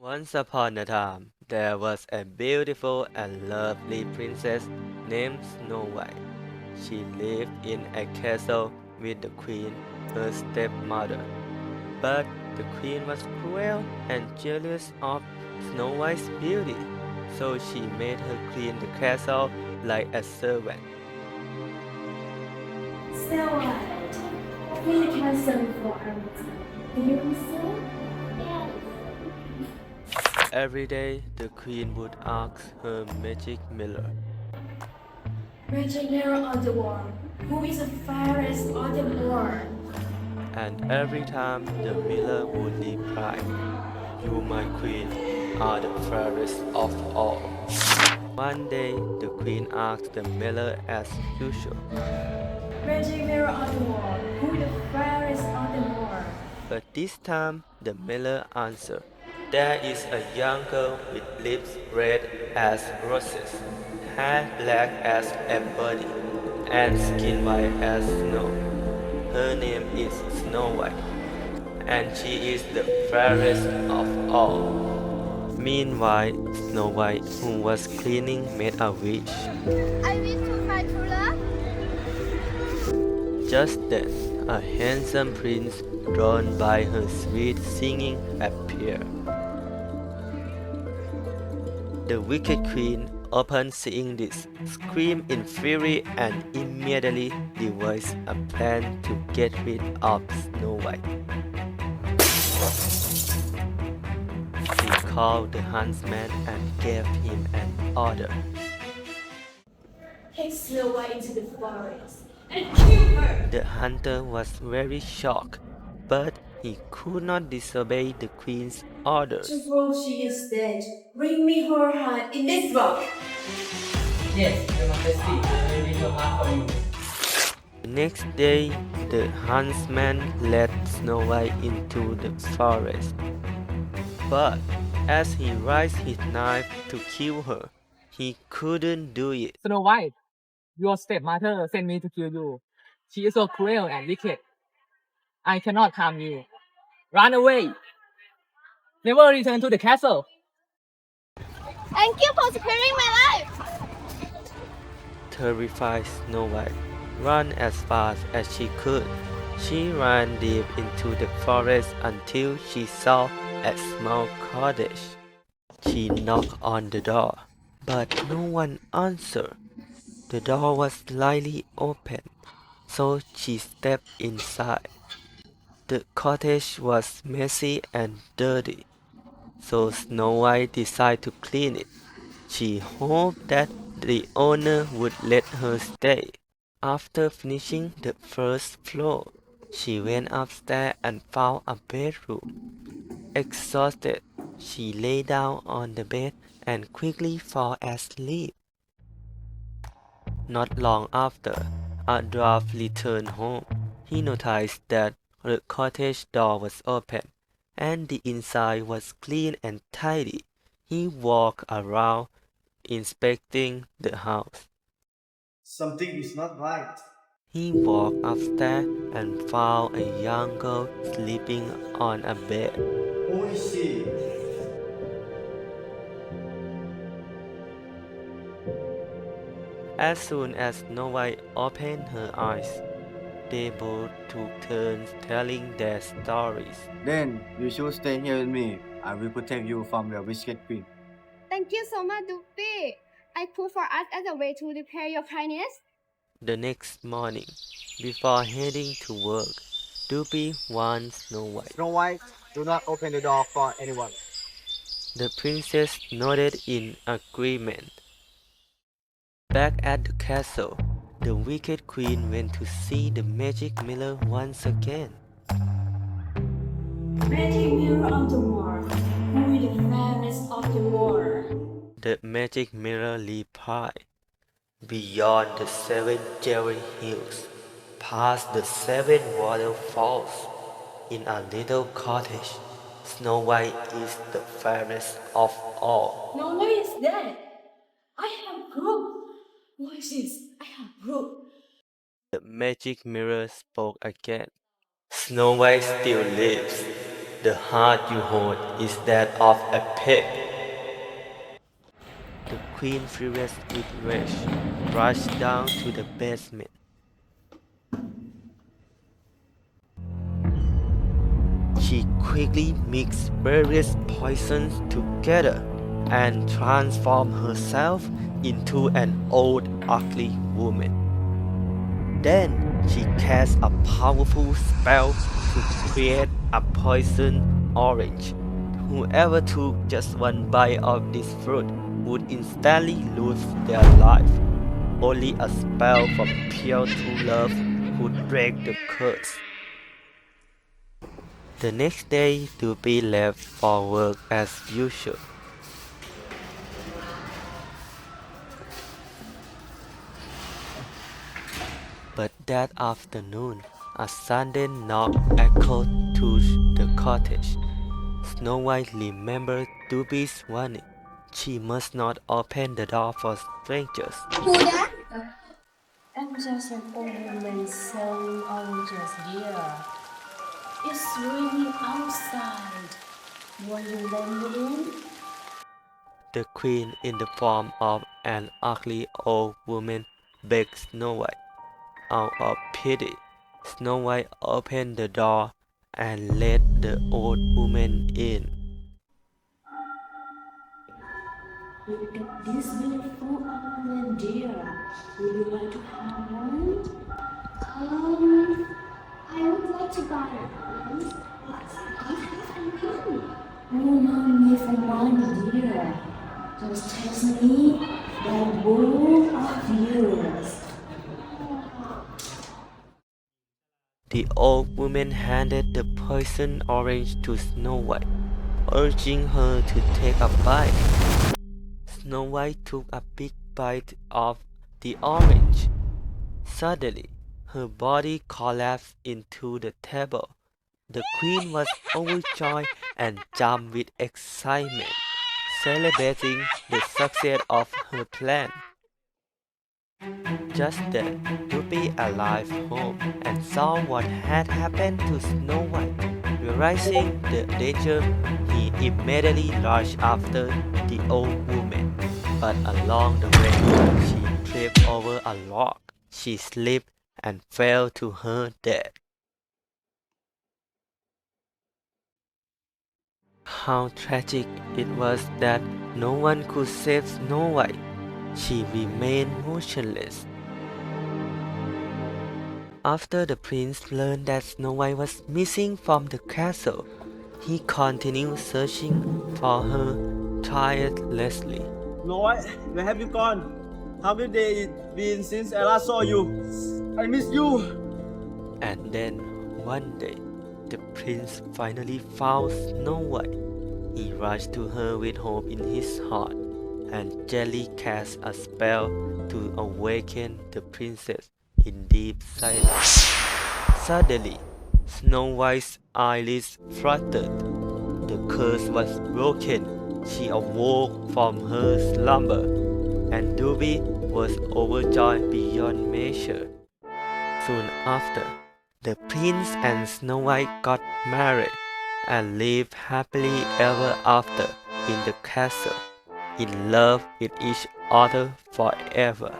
Once upon a time, there was a beautiful and lovely princess named Snow White. She lived in a castle with the queen, her stepmother. But the queen was cruel and jealous of Snow White's beauty, so she made her clean the castle like a servant. Snow White, we can sing for a reason. Do you sing? Yes. Every day, the queen would ask her magic mirror, Magic mirror on the wall. Who is the fairest on the world? and every time the mirror would reply, "You, my queen, are the fairest of all." One day, the queen asked the mirror as usual, Magic mirror on the wall. Who is the fairest on the world? but this time the miller answered, "There is a young girl with lips red as roses, hair black as ebony, and skin white as snow. Her name is Snow White, and she is the fairest of all." Meanwhile, Snow White, who was cleaning, made a wish. I wish to find true love. Just then, a handsome prince, drawn by her sweet singing, appeared. The wicked queen, upon seeing this, screamed in fury and immediately devised a plan to get rid of Snow White. She called the huntsman and gave him an order. Take Snow White into the forest and kill her. The hunter was very shocked, but he could not disobey the queen's orders. To prove she is dead, bring me her heart in this rock. Yes, Your Majesty, I will bring her heart for you. The next day, the huntsman led Snow White into the forest. But as he raised his knife to kill her, he couldn't do it. Snow White, your stepmother sent me to kill you. She is so cruel and wicked. I cannot harm you. Run away. Never return to the castle. Thank you for sparing my life. Terrified, Snow White ran as fast as she could. She ran deep into the forest until she saw a small cottage. She knocked on the door, but no one answered. The door was slightly open, so she stepped inside. The cottage was messy and dirty, so Snow White decided to clean it. She hoped that the owner would let her stay. After finishing the first floor, she went upstairs and found a bedroom. Exhausted, she lay down on the bed and quickly fell asleep. Not long after, a dwarf returned home. He noticed that the cottage door was open, and the inside was clean and tidy. He walked around, inspecting the house. Something is not right. He walked upstairs and found a young girl sleeping on a bed. Who is she? As soon as Snow White opened her eyes, they both took turns telling their stories. Then you should stay here with me. I will protect you from the wicked queen. Thank you so much, Duppy. I cook for us as a way to repay your kindness. The next morning, before heading to work, Duppy warned Snow White. Snow White, do not open the door for anyone. The princess nodded in agreement. Back at the castle, the wicked queen went to see the magic mirror once again. Magic mirror on the wall. Who is the fairest of the world? The magic mirror replied, "Beyond the 7 Jerry hills, past the 7 waterfalls, in a little cottage, Snow White is the fairest of all." No one is dead. I have proof. Voices, I have proof. The magic mirror spoke again. "Snow White still lives. the heart you hold is that of a pig. The queen, furious with rage, rushed down to the basement. She quickly mixed various poisons together and transformed herself into an old, ugly woman. Then she cast a powerful spell to create a poison orange. Whoever took just one bite of this fruit would instantly lose their life. Only a spell from pure true love could break the curse. The next day, Dupi left for work as usual. But that afternoon, a sudden knock echoed through the cottage. Snow White remembered Dupi's warning. She must not open the door for strangers. I'm just an old woman selling oranges, dear. It's raining outside. Will you let me in? The queen, in the form of an ugly old woman, begged Snow White. Out of pity, Snow White opened the door and let the old woman in. Look at this beautiful orange, dear. Would you like to have one? I would like to buy one, but I don't have any money. Oh, no need for money, dear. Just text me that bowl of yours. The old woman handed the poisoned orange to Snow White, urging her to take a bite. Snow White took a big bite of the orange. Suddenly, her body collapsed into the table. The queen was overjoyed and jumped with excitement, celebrating the success of her plan. Just then, Dupi arrived home and saw what had happened to Snow White. Realizing the danger, he immediately rushed after the old woman. But along the way, she tripped over a rock. She slipped and fell to her death. How tragic it was that no one could save Snow White. She remained motionless. After the prince learned that Snow White was missing from the castle, he continued searching for her tirelessly. Snow White, where have you gone? How many days it been since I last saw you? I miss you. And then, one day, the prince finally found Snow White. He rushed to her with hope in his heart and gently cast a spell to awaken the princess in deep silence. Suddenly, Snow White's eyelids fluttered. The curse was broken. She awoke from her slumber, and Dupi was overjoyed beyond measure. Soon after, the prince and Snow White got married and lived happily ever after in the castle, in love with each other forever.